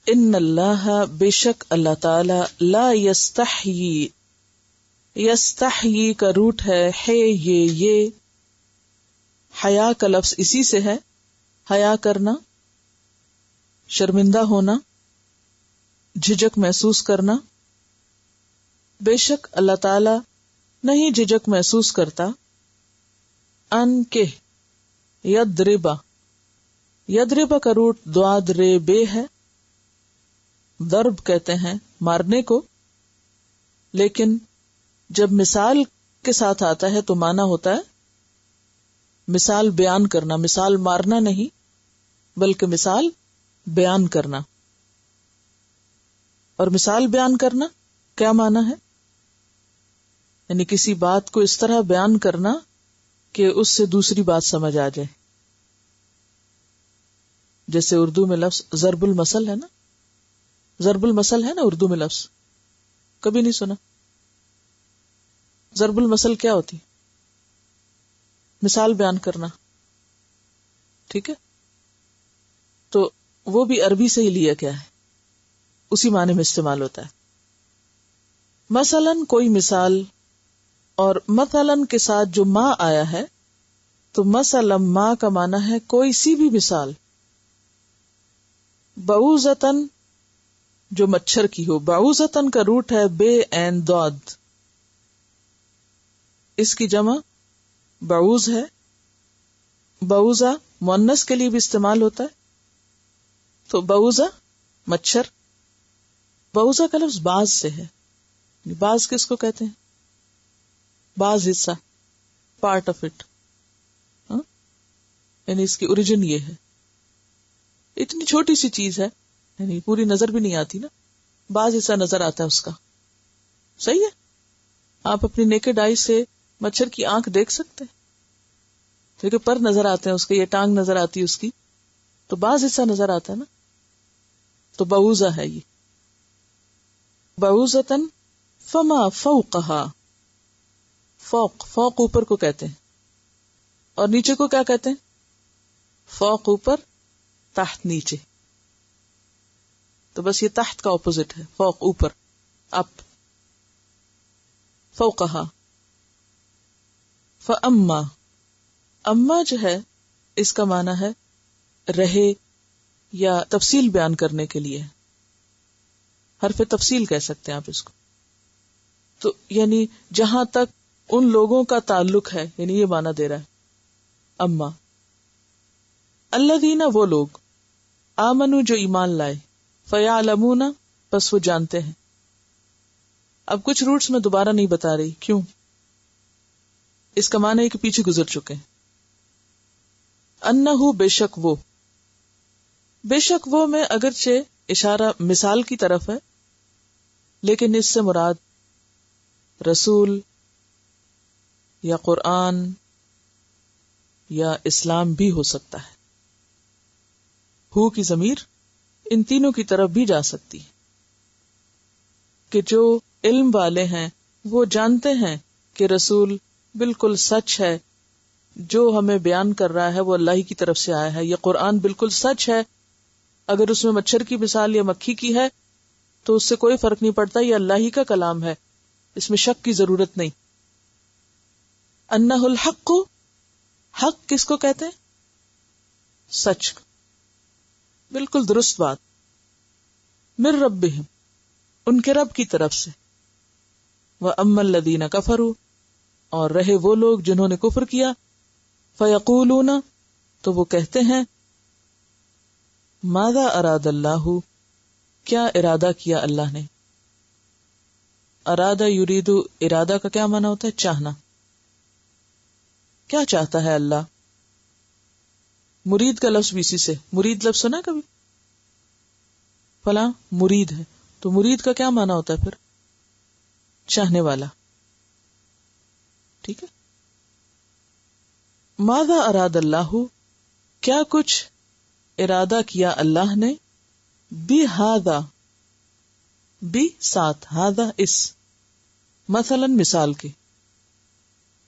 ان اللہ بے شک اللہ تعالی لا یستحیی، یستحیی کا روٹ ہے یہ حیا کا لفظ اسی سے ہے، حیا کرنا، شرمندہ ہونا، جھجک محسوس کرنا. بے شک اللہ تعالی نہیں جھجک محسوس کرتا ان کے یضربا، یضربا کا روٹ ضاد ر بے ہے، ضرب کہتے ہیں مارنے کو، لیکن جب مثال کے ساتھ آتا ہے تو معنی ہوتا ہے مثال بیان کرنا، مثال مارنا نہیں بلکہ مثال بیان کرنا. اور مثال بیان کرنا کیا معنی ہے؟ یعنی کسی بات کو اس طرح بیان کرنا کہ اس سے دوسری بات سمجھ آ جائے. جیسے اردو میں لفظ ضرب المثل ہے نا، ضرب المثل ہے نا اردو میں لفظ، کبھی نہیں سنا؟ ضرب المثل کیا ہوتی؟ مثال بیان کرنا. ٹھیک ہے، تو وہ بھی عربی سے ہی لیا گیا ہے، اسی معنی میں استعمال ہوتا ہے. مثلاً کوئی مثال، اور مثلاً کے ساتھ جو ما آیا ہے تو مثلا ما کا معنی ہے کوئی سی بھی مثال. بعوضتاً جو مچھر کی ہو، بعوضتاً کا روٹ ہے بے عین ضاد، اس کی جمع بعوض ہے. بعوضہ مؤنث کے لیے بھی استعمال ہوتا ہے، تو بعوضہ مچھر. بعوضہ کا لفظ باز سے ہے. باز کس کو کہتے ہیں؟ باز حصہ، پارٹ آف اٹ، یعنی اس کی اوریجن یہ ہے. اتنی چھوٹی سی چیز ہے، یعنی پوری نظر بھی نہیں آتی نا، باز حصہ نظر آتا ہے اس کا. صحیح ہے، آپ اپنی نیکڈ آئی سے مچھر کی آنکھ دیکھ سکتے ہیں، کیونکہ پر نظر آتے ہیں اس کے، یہ ٹانگ نظر آتی ہے اس کی، تو باز حصہ نظر آتا ہے نا. تو بعوضہ ہے یہ. بعوضتاً فما فوقہا، فوق، فوق اوپر کو کہتے ہیں، اور نیچے کو کیا کہتے ہیں؟ فوق اوپر، تحت نیچے. تو بس یہ تحت کا اپوزٹ ہے، فوق اوپر، اپ. فوقہا. فاما، اما جو ہے اس کا معنی ہے رہے یا تفصیل بیان کرنے کے لیے، حرف تفصیل کہہ سکتے ہیں آپ اس کو. تو یعنی جہاں تک ان لوگوں کا تعلق ہے، یعنی یہ معنی دے رہا ہے اما. الذین، وہ لوگ، آمنوا جو ایمان لائے، فیعلمون، پس وہ جانتے ہیں. اب کچھ روٹس میں دوبارہ نہیں بتا رہی، کیوں؟ اس کا معنی ہے کہ پیچھے گزر چکے ہیں. انہو، بے شک وہ، بے شک وہ میں اگرچہ اشارہ مثال کی طرف ہے، لیکن اس سے مراد رسول یا قرآن یا اسلام بھی ہو سکتا ہے. ہو کی ضمیر ان تینوں کی طرف بھی جا سکتی ہے، کہ جو علم والے ہیں وہ جانتے ہیں کہ رسول بالکل سچ ہے، جو ہمیں بیان کر رہا ہے وہ اللہ ہی کی طرف سے آیا ہے. یہ قرآن بالکل سچ ہے، اگر اس میں مچھر کی مثال یا مکھی کی ہے تو اس سے کوئی فرق نہیں پڑتا، یہ اللہ ہی کا کلام ہے، اس میں شک کی ضرورت نہیں. انہ الحق، حق کس کو کہتے ہیں؟ سچ، بالکل درست بات. من ربہم، ان کے رب کی طرف سے. وَأَمَّا الَّذِينَ كَفَرُوا، اور رہے وہ لوگ جنہوں نے کفر کیا، فَيَقُولُونَ، تو وہ کہتے ہیں، ماذا اراد اللہ، کیا ارادہ کیا اللہ نے. ارادہ یرید، ارادہ کا کیا معنی ہوتا ہے؟ چاہنا. کیا چاہتا ہے اللہ؟ مرید کا لفظ بھی اسی سے، مرید لفظ سنا کبھی؟ فلاں مرید ہے، تو مرید کا کیا معنی ہوتا ہے پھر؟ چاہنے والا. ٹھیک ہے. ماذا اراد اللہ، کیا کچھ ارادہ کیا اللہ نے، بہذا، بھی ساتھ، ہذا اس، مثلا مثال کے،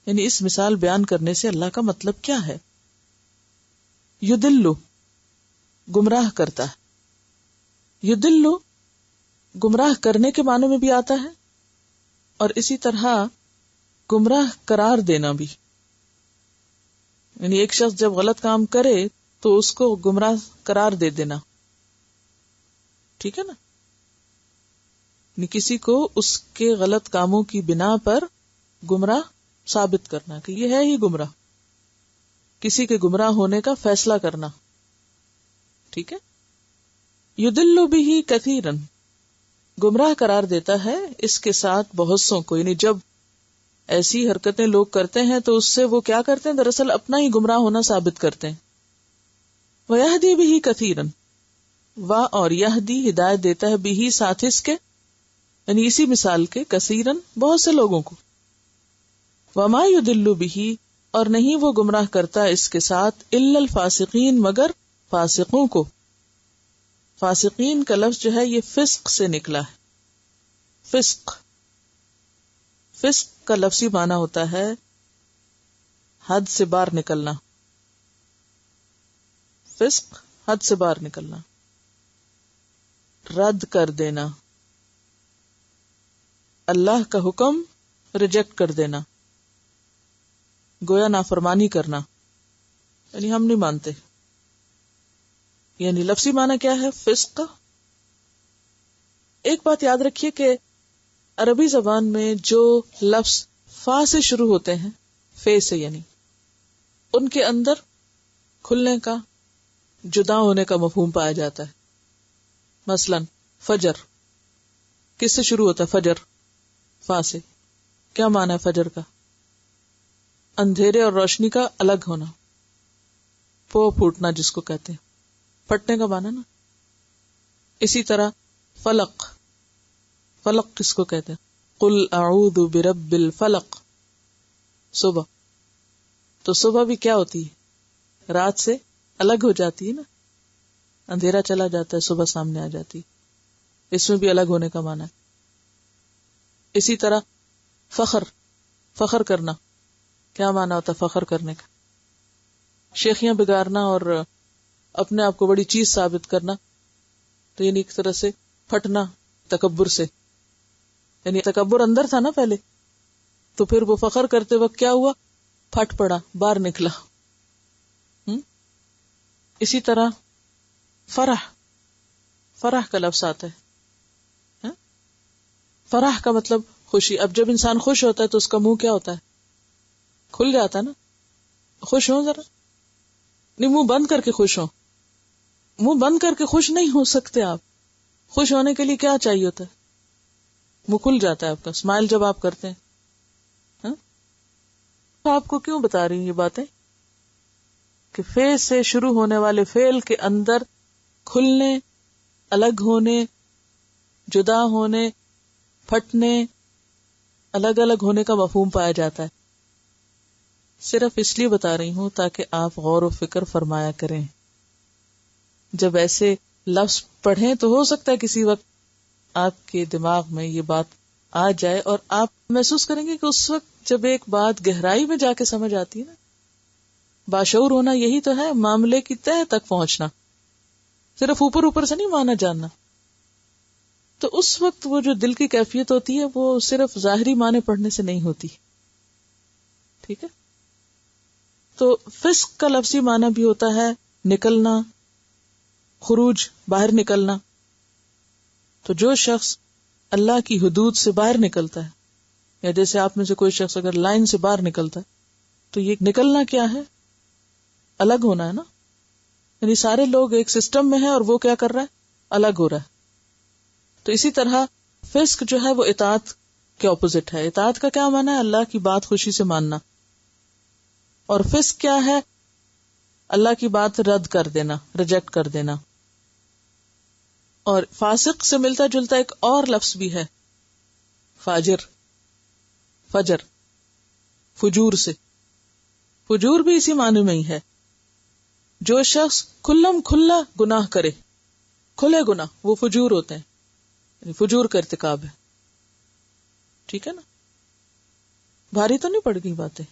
یعنی اس مثال بیان کرنے سے اللہ کا مطلب کیا ہے. یدلو، گمراہ کرتا ہے، یدلو گمراہ کرنے کے معنی میں بھی آتا ہے، اور اسی طرح گمراہ قرار دینا بھی، یعنی ایک شخص جب غلط کام کرے تو اس کو گمراہ قرار دے دینا، ٹھیک ہے نا، یعنی کسی کو اس کے غلط کاموں کی بنا پر گمراہ ثابت کرنا کہ یہ ہے ہی گمراہ، کسی کے گمراہ ہونے کا فیصلہ کرنا، ٹھیک ہے. یدل بہ کثیرا، گمراہ قرار دیتا ہے اس کے ساتھ بہت سوں کو، یعنی جب ایسی حرکتیں لوگ کرتے ہیں تو اس سے وہ کیا کرتے ہیں، دراصل اپنا ہی گمراہ ہونا ثابت کرتے ہیں. وَيَهْدِي بِهِ كَثِيرًا، اور یہدی ہدایت دیتا ہے بھی ساتھ اس کے، یعنی اسی مثال کے، کثیرن بہت سے لوگوں کو. وَمَا يُضِلُّ بِهِ، اور نہیں وہ گمراہ کرتا اس کے ساتھ، إِلَّا الْفَاسِقِينَ، مگر فاسقوں کو. فاسقین کا لفظ جو ہے یہ فسق سے نکلا ہے. فسق کا لفظی معنی ہوتا ہے حد سے باہر نکلنا. فسق حد سے باہر نکلنا، رد کر دینا، اللہ کا حکم ریجیکٹ کر دینا، گویا نافرمانی کرنا، یعنی ہم نہیں مانتے. یعنی لفظی معنی کیا ہے فسق کا؟ ایک بات یاد رکھیے کہ عربی زبان میں جو لفظ فا سے شروع ہوتے ہیں، فے سے، یعنی ان کے اندر کھلنے کا، جدا ہونے کا مفہوم پایا جاتا ہے. مثلا فجر کس سے شروع ہوتا ہے؟ فجر، فا سے. کیا معنی ہے فجر کا؟ اندھیرے اور روشنی کا الگ ہونا، پو پھوٹنا جس کو کہتے ہیں، پھٹنے کا معنی نا. اسی طرح فلق، فلق کس کو کہتے ہیں؟ قل اعوذ برب الفلق، صبح. تو صبح بھی کیا ہوتی ہے؟ رات سے الگ ہو جاتی ہے نا، اندھیرا چلا جاتا ہے، صبح سامنے آ جاتی ہے، اس میں بھی الگ ہونے کا معنی ہے. اسی طرح فخر، فخر کرنا، کیا معنی ہوتا ہے فخر کرنے کا؟ شیخیاں بگارنا اور اپنے آپ کو بڑی چیز ثابت کرنا. تو یعنی ایک طرح سے پھٹنا تکبر سے، یعنی تکبر اندر تھا نا پہلے، تو پھر وہ فخر کرتے وقت کیا ہوا؟ پھٹ پڑا، باہر نکلا. اسی طرح فرح، فرح کا لفظ آتا ہے. فرح کا مطلب خوشی. اب جب انسان خوش ہوتا ہے تو اس کا منہ کیا ہوتا ہے؟ کھل جاتا ہے نا. خوش ہوں ذرا، نہیں منہ بند کر کے خوش ہوں. منہ بند کر کے خوش نہیں ہو سکتے آپ. خوش ہونے کے لیے کیا چاہیے ہوتا ہے؟ منہ کھل جاتا ہے آپ کا، اسمائل جب آپ کرتے ہیں. آپ کو کیوں بتا رہی ہوں یہ باتیں؟ کہ فے سے شروع ہونے والے فعل کے اندر کھلنے، الگ ہونے، جدا ہونے، پھٹنے، الگ الگ ہونے کا مفہوم پایا جاتا ہے. صرف اس لیے بتا رہی ہوں تاکہ آپ غور و فکر فرمایا کریں. جب ایسے لفظ پڑھیں تو ہو سکتا ہے کسی وقت آپ کے دماغ میں یہ بات آ جائے اور آپ محسوس کریں گے کہ اس وقت جب ایک بات گہرائی میں جا کے سمجھ آتی ہے نا، باشعور ہونا یہی تو ہے، معاملے کی تہہ تک پہنچنا، صرف اوپر اوپر سے نہیں مانا جاننا. تو اس وقت وہ جو دل کی کیفیت ہوتی ہے وہ صرف ظاہری معنی پڑھنے سے نہیں ہوتی. ٹھیک ہے؟ تو فسق کا لفظی معنی بھی ہوتا ہے نکلنا، خروج، باہر نکلنا. تو جو شخص اللہ کی حدود سے باہر نکلتا ہے، یا جیسے آپ میں سے کوئی شخص اگر لائن سے باہر نکلتا ہے، تو یہ نکلنا کیا ہے؟ الگ ہونا ہے نا. یعنی سارے لوگ ایک سسٹم میں ہیں اور وہ کیا کر رہا ہے؟ الگ ہو رہا ہے. تو اسی طرح فسق جو ہے وہ اطاعت کے اپوزٹ ہے. اطاعت کا کیا معنی ہے؟ اللہ کی بات خوشی سے ماننا. اور فسق کیا ہے؟ اللہ کی بات رد کر دینا، ریجیکٹ کر دینا. اور فاسق سے ملتا جلتا ایک اور لفظ بھی ہے، فاجر، فجر، فجور سے. فجور بھی اسی معنی میں ہی ہے. جو شخص کھلم کھلا گناہ کرے، کھلے گناہ، وہ فجور ہوتے ہیں، یعنی فجور کا ارتکاب ہے. ٹھیک ہے نا؟ بھاری تو نہیں پڑ گئی باتیں؟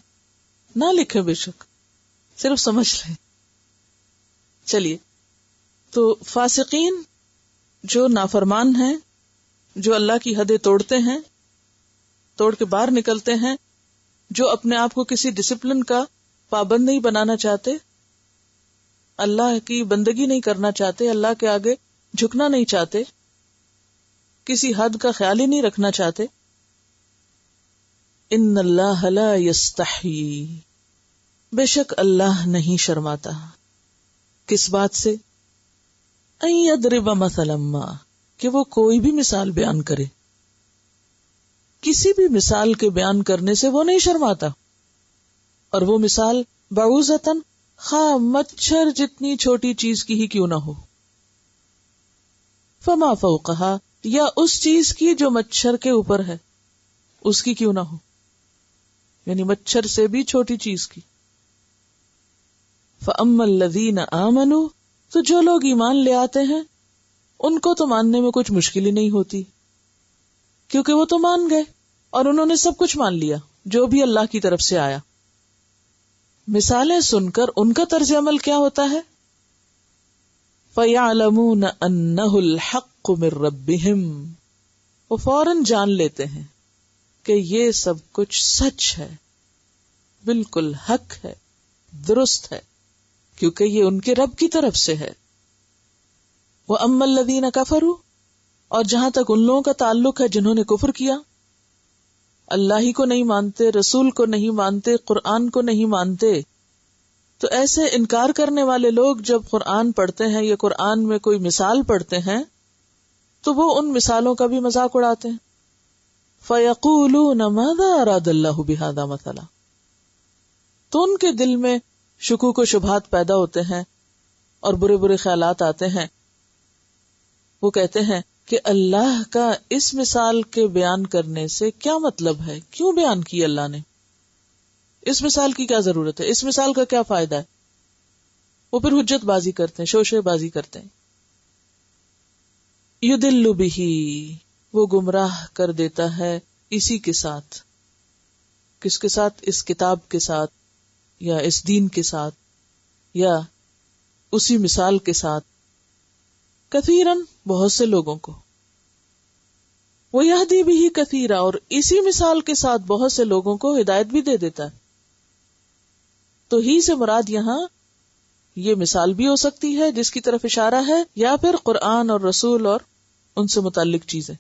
نہ لکھیں بے شک، صرف سمجھ لیں. چلیے، تو فاسقین جو نافرمان ہیں، جو اللہ کی حدیں توڑتے ہیں، توڑ کے باہر نکلتے ہیں، جو اپنے آپ کو کسی ڈسپلن کا پابند نہیں بنانا چاہتے، اللہ کی بندگی نہیں کرنا چاہتے، اللہ کے آگے جھکنا نہیں چاہتے، کسی حد کا خیال ہی نہیں رکھنا چاہتے. ان اللہ لا یستحی، بے شک اللہ نہیں شرماتا. کس بات سے؟ ان یضرب مثلا ما، کہ وہ کوئی بھی مثال بیان کرے. کسی بھی مثال کے بیان کرنے سے وہ نہیں شرماتا. اور وہ مثال بعوضۃً، خواہ مچھر جتنی چھوٹی چیز کی ہی کیوں نہ ہو. فما فوقہا، یا اس چیز کی جو مچھر کے اوپر ہے، اس کی کیوں نہ ہو، یعنی مچھر سے بھی چھوٹی چیز کی. فَأَمَّا الَّذِينَ آمَنُوا، تو جو لوگ ایمان لے آتے ہیں ان کو تو ماننے میں کچھ مشکل ہی نہیں ہوتی، کیونکہ وہ تو مان گئے اور انہوں نے سب کچھ مان لیا جو بھی اللہ کی طرف سے آیا. مثالیں سن کر ان کا طرز عمل کیا ہوتا ہے؟ فَيَعْلَمُونَ أَنَّهُ الْحَقُّ مِن رَبِّهِمْ، وہ فوراً جان لیتے ہیں کہ یہ سب کچھ سچ ہے، بالکل حق ہے، درست ہے، کیونکہ یہ ان کے رب کی طرف سے ہے. وَأَمَّا الَّذِينَ كَفَرُوا، اور جہاں تک ان لوگوں کا تعلق ہے جنہوں نے کفر کیا، اللہ ہی کو نہیں مانتے، رسول کو نہیں مانتے، قرآن کو نہیں مانتے، تو ایسے انکار کرنے والے لوگ جب قرآن پڑھتے ہیں یا قرآن میں کوئی مثال پڑھتے ہیں تو وہ ان مثالوں کا بھی مذاق اڑاتے ہیں. فَيَقُولُونَ مَاذَا أَرَادَ اللَّهُ بِهَذَا مَثَلًا، تو ان کے دل میں شکوک و شبہات پیدا ہوتے ہیں اور برے برے خیالات آتے ہیں. وہ کہتے ہیں کہ اللہ کا اس مثال کے بیان کرنے سے کیا مطلب ہے، کیوں بیان کی اللہ نے، اس مثال کی کیا ضرورت ہے، اس مثال کا کیا فائدہ ہے. وہ پھر حجت بازی کرتے ہیں، شوشے بازی کرتے ہیں. یضل بہ، وہ گمراہ کر دیتا ہے اسی کے ساتھ. کس کے ساتھ؟ اس کتاب کے ساتھ، یا اس دین کے ساتھ، یا اسی مثال کے ساتھ. کثیرن، بہت سے لوگوں کو. وہ یہدی بھی کثیرا، اور اسی مثال کے ساتھ بہت سے لوگوں کو ہدایت بھی دے دیتا ہے. تو ہی سے مراد یہاں یہ مثال بھی ہو سکتی ہے جس کی طرف اشارہ ہے، یا پھر قرآن اور رسول اور ان سے متعلق چیزیں.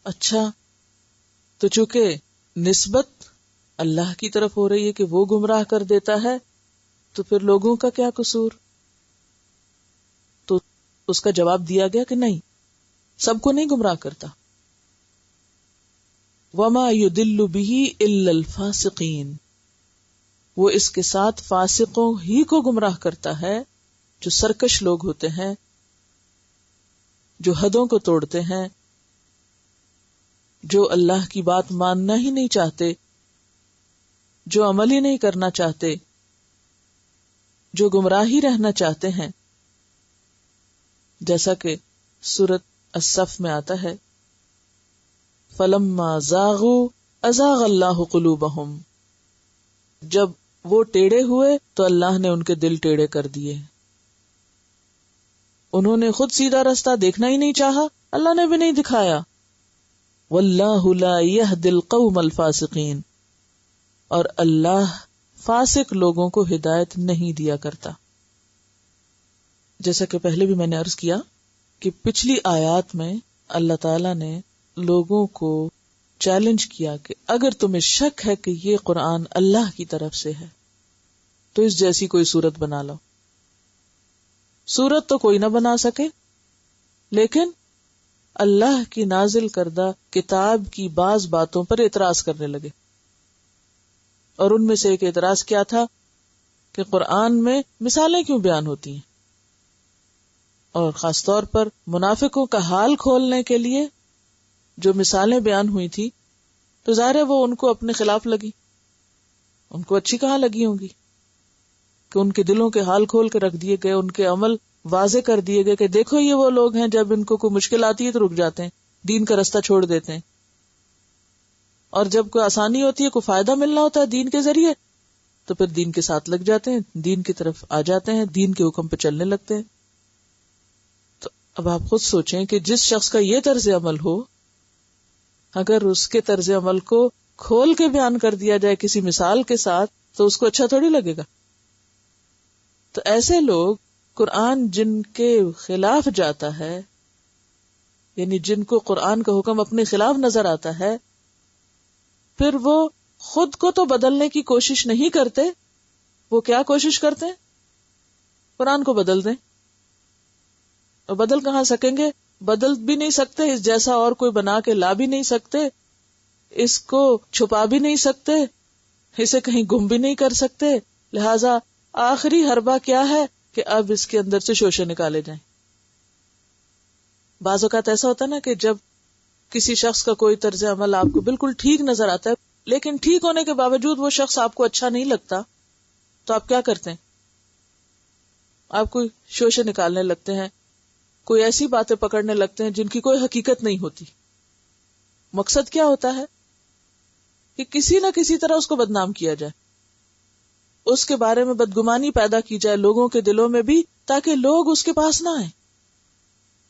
اچھا، تو چونکہ نسبت اللہ کی طرف ہو رہی ہے کہ وہ گمراہ کر دیتا ہے، تو پھر لوگوں کا کیا قصور؟ تو اس کا جواب دیا گیا کہ نہیں، سب کو نہیں گمراہ کرتا. وَمَا يُضِلُّ بِهِ إِلَّا الْفَاسِقِينَ، وہ اس کے ساتھ فاسقوں ہی کو گمراہ کرتا ہے، جو سرکش لوگ ہوتے ہیں، جو حدوں کو توڑتے ہیں، جو اللہ کی بات ماننا ہی نہیں چاہتے، جو عمل ہی نہیں کرنا چاہتے، جو گمراہی رہنا چاہتے ہیں. جیسا کہ سورۃ الصف میں آتا ہے، فَلَمَّا زَاغُوا أَزَاغَ اللَّهُ قُلُوبَهُمْ، جب وہ ٹیڑے ہوئے تو اللہ نے ان کے دل ٹیڑے کر دیے. انہوں نے خود سیدھا رستہ دیکھنا ہی نہیں چاہا، اللہ نے بھی نہیں دکھایا. وَاللَّهُ لَا يَهْدِي الْقَوْمَ الْفَاسِقِينَ، اور اللہ فاسق لوگوں کو ہدایت نہیں دیا کرتا. جیسا کہ پہلے بھی میں نے عرض کیا کہ پچھلی آیات میں اللہ تعالی نے لوگوں کو چیلنج کیا کہ اگر تمہیں شک ہے کہ یہ قرآن اللہ کی طرف سے ہے تو اس جیسی کوئی صورت بنا لو. صورت تو کوئی نہ بنا سکے، لیکن اللہ کی نازل کردہ کتاب کی بعض باتوں پر اعتراض کرنے لگے. اور ان میں سے ایک اعتراض کیا تھا کہ قرآن میں مثالیں کیوں بیان ہوتی ہیں، اور خاص طور پر منافقوں کا حال کھولنے کے لیے جو مثالیں بیان ہوئی تھی، تو ظاہر ہے وہ ان کو اپنے خلاف لگی. ان کو اچھی کہاں لگی ہوں گی کہ ان کے دلوں کے حال کھول کے رکھ دیے گئے، ان کے عمل واضح کر دیے گئے کہ دیکھو یہ وہ لوگ ہیں جب ان کو کوئی مشکل آتی ہے تو رک جاتے ہیں، دین کا رستہ چھوڑ دیتے ہیں، اور جب کوئی آسانی ہوتی ہے، کوئی فائدہ ملنا ہوتا ہے دین کے ذریعے، تو پھر دین کے ساتھ لگ جاتے ہیں، دین کی طرف آ جاتے ہیں، دین کے حکم پہ چلنے لگتے ہیں. تو اب آپ خود سوچیں کہ جس شخص کا یہ طرز عمل ہو، اگر اس کے طرز عمل کو کھول کے بیان کر دیا جائے کسی مثال کے ساتھ تو اس کو اچھا تھوڑی لگے گا. تو ایسے لوگ قرآن جن کے خلاف جاتا ہے، یعنی جن کو قرآن کا حکم اپنے خلاف نظر آتا ہے، پھر وہ خود کو تو بدلنے کی کوشش نہیں کرتے، وہ کیا کوشش کرتے ہیں؟ قرآن کو بدل دیں. اور بدل کہاں سکیں گے؟ بدل بھی نہیں سکتے، اس جیسا اور کوئی بنا کے لا بھی نہیں سکتے، اس کو چھپا بھی نہیں سکتے، اسے کہیں گم بھی نہیں کر سکتے. لہذا آخری حربہ کیا ہے کہ اب اس کے اندر سے شوشے نکالے جائیں. بعض اوقات ایسا ہوتا ہے نا کہ جب کسی شخص کا کوئی طرز عمل آپ کو بالکل ٹھیک نظر آتا ہے، لیکن ٹھیک ہونے کے باوجود وہ شخص آپ کو اچھا نہیں لگتا، تو آپ کیا کرتے ہیں؟ آپ کوئی شوشے نکالنے لگتے ہیں، کوئی ایسی باتیں پکڑنے لگتے ہیں جن کی کوئی حقیقت نہیں ہوتی. مقصد کیا ہوتا ہے کہ کسی نہ کسی طرح اس کو بدنام کیا جائے، اس کے بارے میں بدگمانی پیدا کی جائے لوگوں کے دلوں میں بھی، تاکہ لوگ اس کے پاس نہ آئیں،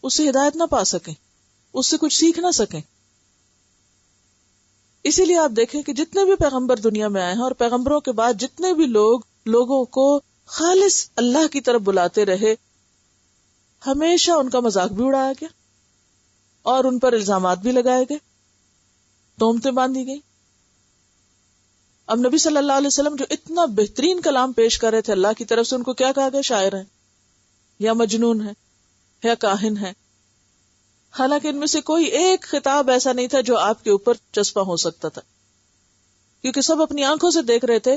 اس سے ہدایت نہ پا سکیں، اس سے کچھ سیکھ نہ سکیں. اسی لیے آپ دیکھیں کہ جتنے بھی پیغمبر دنیا میں آئے ہیں اور پیغمبروں کے بعد جتنے بھی لوگ لوگوں کو خالص اللہ کی طرف بلاتے رہے، ہمیشہ ان کا مذاق بھی اڑایا گیا اور ان پر الزامات بھی لگائے گئے، تہمتیں باندھی گئی. اب نبی صلی اللہ علیہ وسلم جو اتنا بہترین کلام پیش کر رہے تھے اللہ کی طرف سے، ان کو کیا کہا گیا؟ شاعر ہیں یا مجنون ہیں یا کاہن ہیں. حالانکہ ان میں سے کوئی ایک خطاب ایسا نہیں تھا جو آپ کے اوپر چسپاں ہو سکتا تھا، کیونکہ سب اپنی آنکھوں سے دیکھ رہے تھے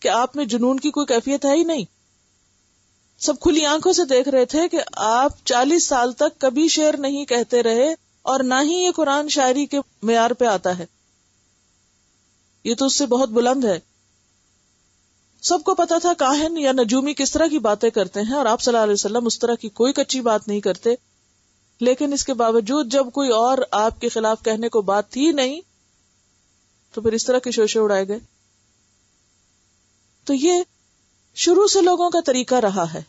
کہ آپ میں جنون کی کوئی کیفیت ہے ہی نہیں. سب کھلی آنکھوں سے دیکھ رہے تھے کہ آپ 40 سال تک کبھی شعر نہیں کہتے رہے، اور نہ ہی یہ قرآن شاعری کے معیار پہ آتا ہے، یہ تو اس سے بہت بلند ہے. سب کو پتا تھا کاہن یا نجومی کس طرح کی باتیں کرتے ہیں، اور آپ صلی اللہ علیہ وسلم اس طرح کی کوئی کچی بات نہیں کرتے. لیکن اس کے باوجود جب کوئی اور آپ کے خلاف کہنے کو بات تھی نہیں، تو پھر اس طرح کے شوشے اڑائے گئے. تو یہ شروع سے لوگوں کا طریقہ رہا ہے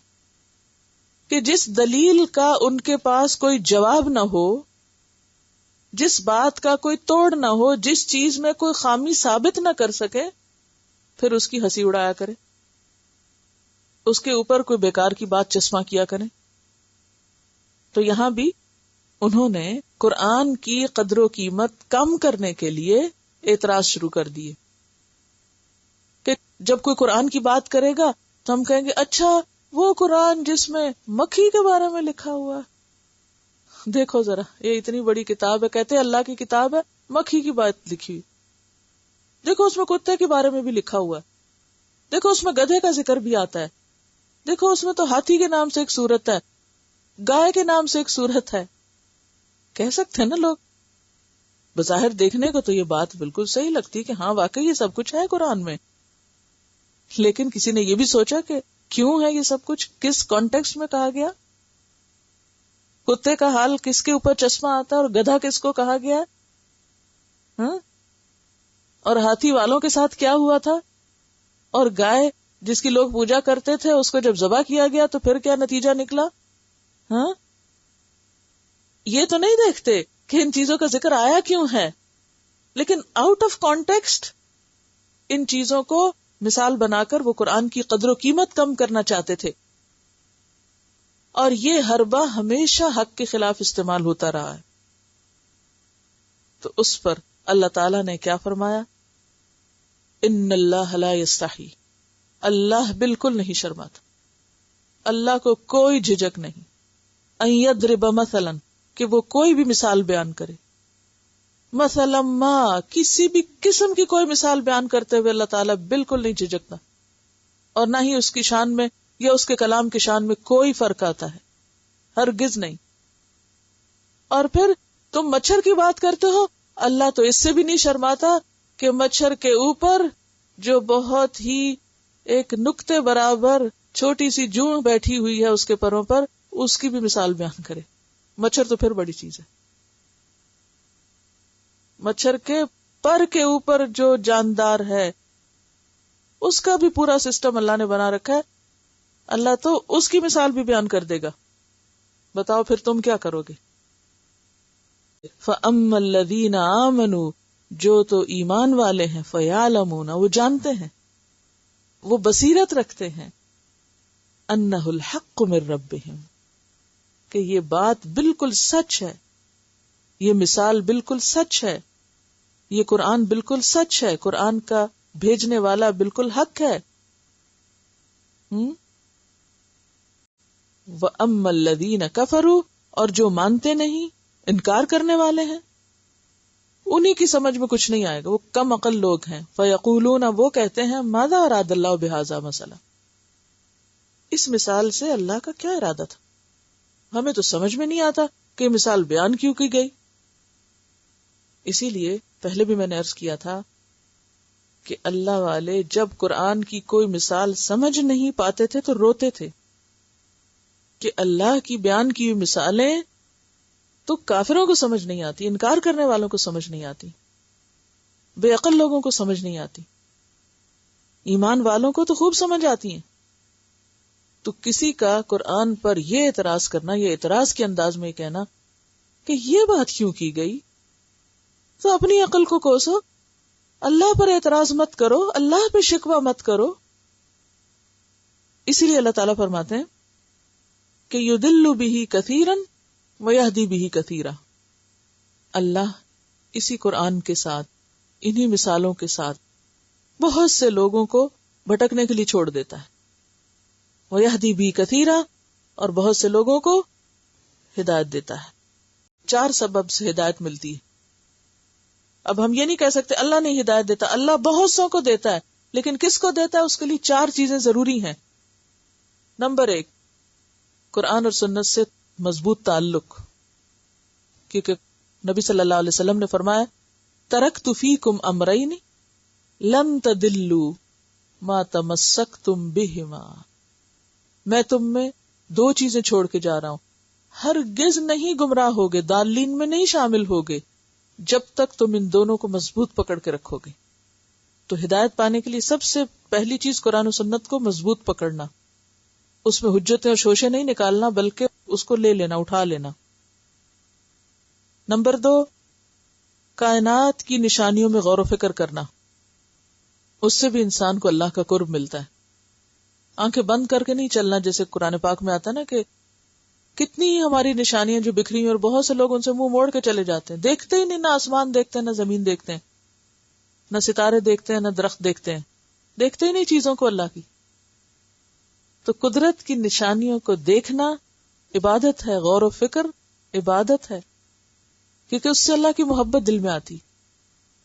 کہ جس دلیل کا ان کے پاس کوئی جواب نہ ہو، جس بات کا کوئی توڑ نہ ہو، جس چیز میں کوئی خامی ثابت نہ کر سکے، پھر اس کی ہنسی اڑایا کرے، اس کے اوپر کوئی بیکار کی بات چسپاں کیا کرے. تو یہاں بھی انہوں نے قرآن کی قدر و قیمت کم کرنے کے لیے اعتراض شروع کر دیے کہ جب کوئی قرآن کی بات کرے گا تو ہم کہیں گے اچھا وہ قرآن جس میں مکھی کے بارے میں لکھا ہوا ہے، دیکھو ذرا یہ اتنی بڑی کتاب ہے، کہتے ہیں اللہ کی کتاب ہے، مکھی کی بات لکھی ہوئی، دیکھو اس میں کتے کے بارے میں بھی لکھا ہوا ہے، دیکھو اس میں گدھے کا ذکر بھی آتا ہے، دیکھو اس میں تو ہاتھی کے نام سے ایک سورت ہے، گائے کے نام سے ایک سورت ہے. کہہ سکتے ہیں نا لوگ، بظاہر دیکھنے کو تو یہ بات بالکل صحیح لگتی کہ ہاں واقعی یہ سب کچھ ہے قرآن میں، لیکن کسی نے یہ بھی سوچا کہ کیوں ہے یہ سب کچھ، کس کانٹیکسٹ میں کہا گیا، کتے کا حال کس کے اوپر چشمہ آتا ہے اور گدھا کس کو کہا گیا ہے، ہاں؟ اور ہاتھی والوں کے ساتھ کیا ہوا تھا، اور گائے جس کی لوگ پوجا کرتے تھے اس کو جب ذبح کیا گیا تو پھر کیا نتیجہ نکلا. ہاں یہ تو نہیں دیکھتے کہ ان چیزوں کا ذکر آیا کیوں ہے، لیکن آؤٹ آف کانٹیکسٹ ان چیزوں کو مثال بنا کر وہ قرآن کی قدر و قیمت کم کرنا چاہتے تھے. اور یہ حربہ ہمیشہ حق کے خلاف استعمال ہوتا رہا ہے. تو اس پر اللہ تعالیٰ نے کیا فرمایا؟ ان اللہ لا یستحی، اللہ بالکل نہیں شرماتا، اللہ کو کوئی جھجک نہیں، ان یضرب مثلا، کہ وہ کوئی بھی مثال بیان کرے، مثلا ما، کسی بھی قسم کی کوئی مثال بیان کرتے ہوئے اللہ تعالیٰ بالکل نہیں جھجکتا، اور نہ ہی اس کی شان میں یا اس کے کلام کی شان میں کوئی فرق آتا ہے، ہرگز نہیں. اور پھر تم مچھر کی بات کرتے ہو، اللہ تو اس سے بھی نہیں شرماتا کہ مچھر کے اوپر جو بہت ہی ایک نقطے برابر چھوٹی سی جوں بیٹھی ہوئی ہے اس کے پروں پر، اس کی بھی مثال بیان کرے. مچھر تو پھر بڑی چیز ہے، مچھر کے پر کے اوپر جو جاندار ہے اس کا بھی پورا سسٹم اللہ نے بنا رکھا ہے، اللہ تو اس کی مثال بھی بیان کر دے گا. بتاؤ پھر تم کیا کرو گے؟ فَأَمَّا الَّذِينَ آمَنُوا، جو تو ایمان والے ہیں، فَيَعْلَمُونَ، وہ جانتے ہیں، وہ بصیرت رکھتے ہیں، أَنَّهُ الْحَقُّ مِن رَبِّهِمْ، کہ یہ بات بالکل سچ ہے، یہ مثال بالکل سچ ہے، یہ قرآن بالکل سچ ہے، قرآن کا بھیجنے والا بالکل حق ہے۔ وَأَمَّا الَّذِينَ كَفَرُوا، اور جو مانتے نہیں، انکار کرنے والے ہیں، انہی کی سمجھ میں کچھ نہیں آئے گا، وہ کم عقل لوگ ہیں۔ فَيَقُولُونَ، وہ کہتے ہیں، مَاذَا أَرَادَ اللَّهُ بِهَذَا مَثَلًا، اس مثال سے اللہ کا کیا ارادہ تھا، ہمیں تو سمجھ میں نہیں آتا کہ مثال بیان کیوں کی گئی۔ اسی لیے پہلے بھی میں نے عرض کیا تھا کہ اللہ والے جب قرآن کی کوئی مثال سمجھ نہیں پاتے تھے تو روتے تھے کہ اللہ کی بیان کی مثالیں تو کافروں کو سمجھ نہیں آتی، انکار کرنے والوں کو سمجھ نہیں آتی، بے عقل لوگوں کو سمجھ نہیں آتی، ایمان والوں کو تو خوب سمجھ آتی ہیں۔ تو کسی کا قرآن پر یہ اعتراض کرنا، یہ اعتراض کے انداز میں کہنا کہ یہ بات کیوں کی گئی، تو اپنی عقل کو کوسو، اللہ پر اعتراض مت کرو، اللہ پہ شکوہ مت کرو۔ اسی لیے اللہ تعالیٰ فرماتے ہیں کہ یضل بہ کثیرا ویہدی بہ کثیرا، اللہ اسی قرآن کے ساتھ، انہی مثالوں کے ساتھ بہت سے لوگوں کو بھٹکنے کے لیے چھوڑ دیتا ہے، ویہدی بہ کثیرا، اور بہت سے لوگوں کو ہدایت دیتا ہے۔ 4 سبب سے ہدایت ملتی ہے۔ اب ہم یہ نہیں کہہ سکتے اللہ نہیں ہدایت دیتا، اللہ بہت سو کو دیتا ہے، لیکن کس کو دیتا ہے اس کے لیے 4 چیزیں ضروری ہیں۔ نمبر 1، قرآن اور سنت سے مضبوط تعلق، کیونکہ نبی صلی اللہ علیہ وسلم نے فرمایا ترکت فیکم امرین لن تدلوا ما تمسکتم بہما، میں تم میں 2 چیزیں چھوڑ کے جا رہا ہوں، ہرگز نہیں گمراہ ہوگے، ضالین میں نہیں شامل ہوگے جب تک تم ان دونوں کو مضبوط پکڑ کے رکھو گے۔ تو ہدایت پانے کے لیے سب سے پہلی چیز قرآن و سنت کو مضبوط پکڑنا، اس میں حجتیں اور شوشے نہیں نکالنا، بلکہ اس کو لے لینا، اٹھا لینا۔ نمبر 2، کائنات کی نشانیوں میں غور و فکر کرنا، اس سے بھی انسان کو اللہ کا قرب ملتا ہے۔ آنکھیں بند کر کے نہیں چلنا، جیسے قرآن پاک میں آتا ہے نا کہ کتنی ہماری نشانیاں جو بکھری ہیں اور بہت سے لوگ ان سے منہ موڑ کے چلے جاتے ہیں، دیکھتے ہی نہیں، نہ آسمان دیکھتے ہیں، نہ زمین دیکھتے ہیں، نہ ستارے دیکھتے ہیں، نہ درخت دیکھتے ہیں، دیکھتے ہی نہیں چیزوں کو اللہ کی۔ تو قدرت کی نشانیوں کو دیکھنا عبادت ہے، غور و فکر عبادت ہے، کیونکہ اس سے اللہ کی محبت دل میں آتی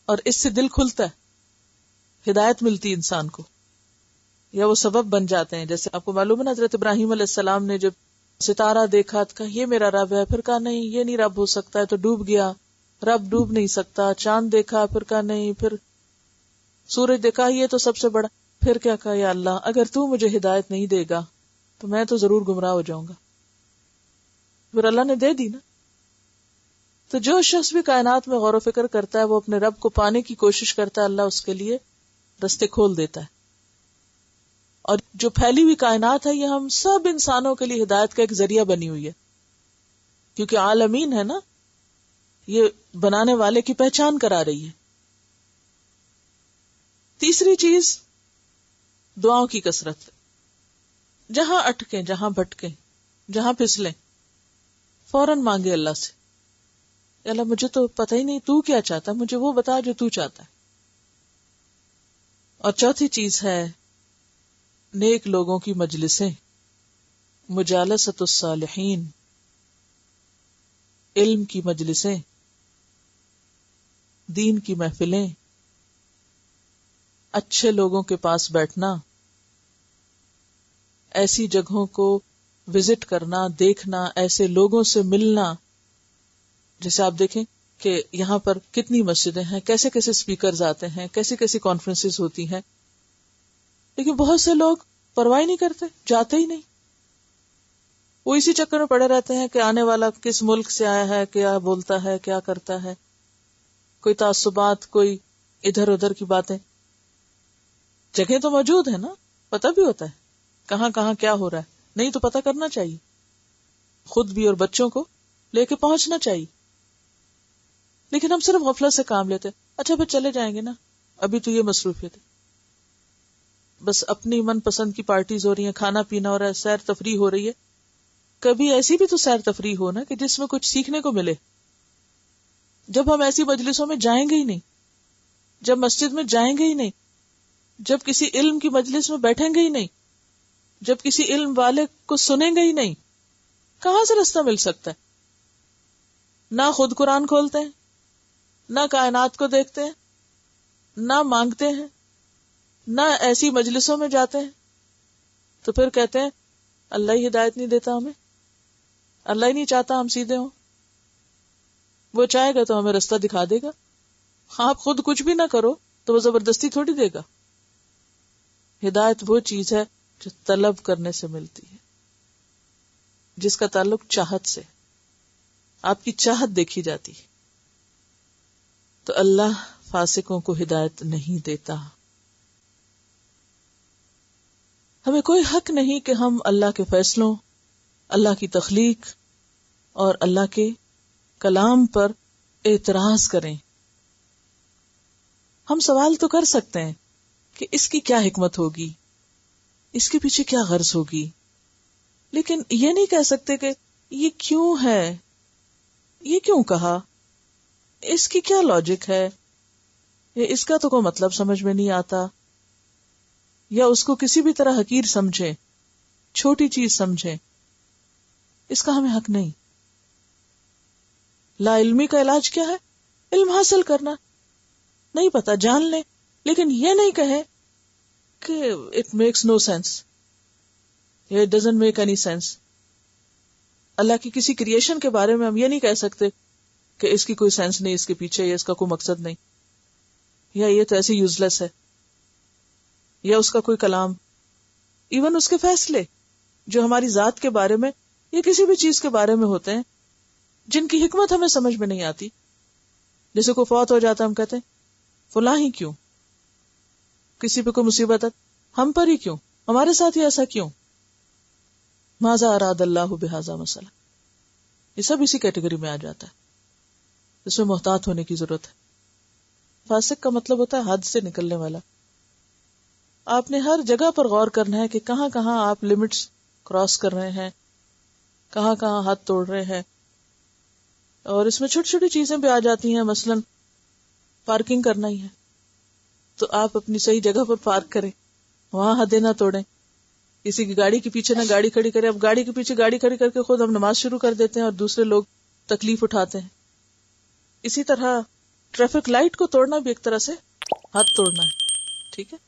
اور اس سے دل کھلتا ہے، ہدایت ملتی انسان کو، یا وہ سبب بن جاتے ہیں۔ جیسے آپ کو معلوم ہے نا، حضرت ابراہیم علیہ السلام نے جب ستارہ دیکھا تو کہا یہ میرا رب ہے، پھر کہا نہیں یہ نہیں رب ہو سکتا ہے، تو ڈوب گیا، رب ڈوب نہیں سکتا۔ چاند دیکھا، پھر کہا نہیں، پھر سورج دیکھا یہ تو سب سے بڑا، پھر کیا کہا یا اللہ اگر تو مجھے ہدایت نہیں دے گا تو میں تو ضرور گمراہ ہو جاؤں گا، پھر اللہ نے دے دی نا۔ تو جو شخص بھی کائنات میں غور و فکر کرتا ہے وہ اپنے رب کو پانے کی کوشش کرتا ہے، اللہ اس کے لیے رستے کھول دیتا ہے۔ اور جو پھیلی ہوئی کائنات ہے یہ ہم سب انسانوں کے لیے ہدایت کا ایک ذریعہ بنی ہوئی ہے، کیونکہ عالمین ہے نا، یہ بنانے والے کی پہچان کرا رہی ہے۔ تیسری چیز دعاؤں کی کثرت، جہاں اٹکیں، جہاں بھٹکیں، جہاں پھسلیں، فوراً مانگے اللہ سے، اللہ مجھے تو پتہ ہی نہیں تو کیا چاہتا، مجھے وہ بتا جو تو چاہتا ہے۔ اور چوتھی چیز ہے نیک لوگوں کی مجلسیں، مجالست الصالحین، علم کی مجلسیں، دین کی محفلیں، اچھے لوگوں کے پاس بیٹھنا، ایسی جگہوں کو وزٹ کرنا، دیکھنا، ایسے لوگوں سے ملنا۔ جیسے آپ دیکھیں کہ یہاں پر کتنی مسجدیں ہیں، کیسے کیسے سپیکرز آتے ہیں، کیسی کیسی کانفرنسز ہوتی ہیں، لیکن بہت سے لوگ پرواہ نہیں کرتے، جاتے ہی نہیں، وہ اسی چکر میں پڑے رہتے ہیں کہ آنے والا کس ملک سے آیا ہے، کیا بولتا ہے، کیا کرتا ہے، کوئی تعصبات، کوئی ادھر ادھر کی باتیں۔ جگہ تو موجود ہے نا، پتہ بھی ہوتا ہے کہاں کہاں کیا ہو رہا ہے، نہیں تو پتہ کرنا چاہیے۔ خود بھی اور بچوں کو لے کے پہنچنا چاہیے. لیکن ہم صرف غفلت سے کام لیتے. اچھا پھر چلے جائیں گے نا, ابھی تو یہ مصروفیت ہے. بس اپنی من پسند کی پارٹیز ہو رہی ہیں, کھانا پینا ہو رہا ہے, سیر تفریح ہو رہی ہے. کبھی ایسی بھی تو سیر تفریح ہو نا کہ جس میں کچھ سیکھنے کو ملے. جب ہم ایسی مجلسوں میں جائیں گے ہی نہیں, جب مسجد میں جائیں گے ہی نہیں, جب کسی علم کی مجلس میں بیٹھیں گے ہی نہیں, جب کسی علم والے کو سنیں گے ہی نہیں, کہاں سے راستہ مل سکتا ہے؟ نہ خود قرآن کھولتے ہیں, نہ کائنات کو دیکھتے ہیں, نہ مانگتے ہیں, نہ ایسی مجلسوں میں جاتے ہیں, تو پھر کہتے ہیں اللہ ہی ہدایت نہیں دیتا ہمیں, اللہ ہی نہیں چاہتا ہم سیدھے ہوں. وہ چاہے گا تو ہمیں راستہ دکھا دے گا. آپ خود کچھ بھی نہ کرو تو وہ زبردستی تھوڑی دے گا. ہدایت وہ چیز ہے جو طلب کرنے سے ملتی ہے, جس کا تعلق چاہت سے, آپ کی چاہت دیکھی جاتی ہے. تو اللہ فاسقوں کو ہدایت نہیں دیتا. ہمیں کوئی حق نہیں کہ ہم اللہ کے فیصلوں, اللہ کی تخلیق اور اللہ کے کلام پر اعتراض کریں. ہم سوال تو کر سکتے ہیں کہ اس کی کیا حکمت ہوگی, اس کے پیچھے کیا غرض ہوگی, لیکن یہ نہیں کہہ سکتے کہ یہ کیوں ہے, یہ کیوں کہا, اس کی کیا لاجک ہے, یا اس کا تو کوئی مطلب سمجھ میں نہیں آتا, یا اس کو کسی بھی طرح حقیر سمجھیں, چھوٹی چیز سمجھیں. اس کا ہمیں حق نہیں. لا علمی کا علاج کیا ہے؟ علم حاصل کرنا. نہیں پتا جان لیں, لیکن یہ نہیں کہے کہ اٹ میکس نو سینس, یا it doesn't make any sense. اللہ کی کسی کریشن کے بارے میں ہم یہ نہیں کہہ سکتے کہ اس کی کوئی سینس نہیں, اس کے پیچھے, یا اس کا کوئی مقصد نہیں, یا یہ تو ایسے یوز لیس ہے, یا اس کا کوئی کلام. ایون اس کے فیصلے جو ہماری ذات کے بارے میں یا کسی بھی چیز کے بارے میں ہوتے ہیں, جن کی حکمت ہمیں سمجھ میں نہیں آتی. جیسے کوئی فوت ہو جاتا, ہم کہتے ہیں فلاں ہی کیوں, کسی پہ کوئی مصیبت ہے ہم پر ہی کیوں, ہمارے ساتھ ہی ایسا کیوں, ماذا اراد اللہ بہذا مسئلہ. یہ سب اسی کیٹیگری میں آ جاتا ہے. اس میں محتاط ہونے کی ضرورت ہے. فاسق کا مطلب ہوتا ہے حد سے نکلنے والا. آپ نے ہر جگہ پر غور کرنا ہے کہ کہاں کہاں آپ لمٹس کراس کر رہے ہیں, کہاں کہاں حد توڑ رہے ہیں. اور اس میں چھوٹی چھوٹی چیزیں بھی آ جاتی ہیں, مثلا پارکنگ کرنا ہی ہے تو آپ اپنی صحیح جگہ پر پارک کریں, وہاں حدیں نہ توڑیں. کسی کی گاڑی کے پیچھے نہ گاڑی کھڑی کریں. اب گاڑی کے پیچھے گاڑی کھڑی کر کے خود ہم نماز شروع کر دیتے ہیں اور دوسرے لوگ تکلیف اٹھاتے ہیں. اسی طرح ٹریفک لائٹ کو توڑنا بھی ایک طرح سے حد توڑنا ہے. ٹھیک ہے,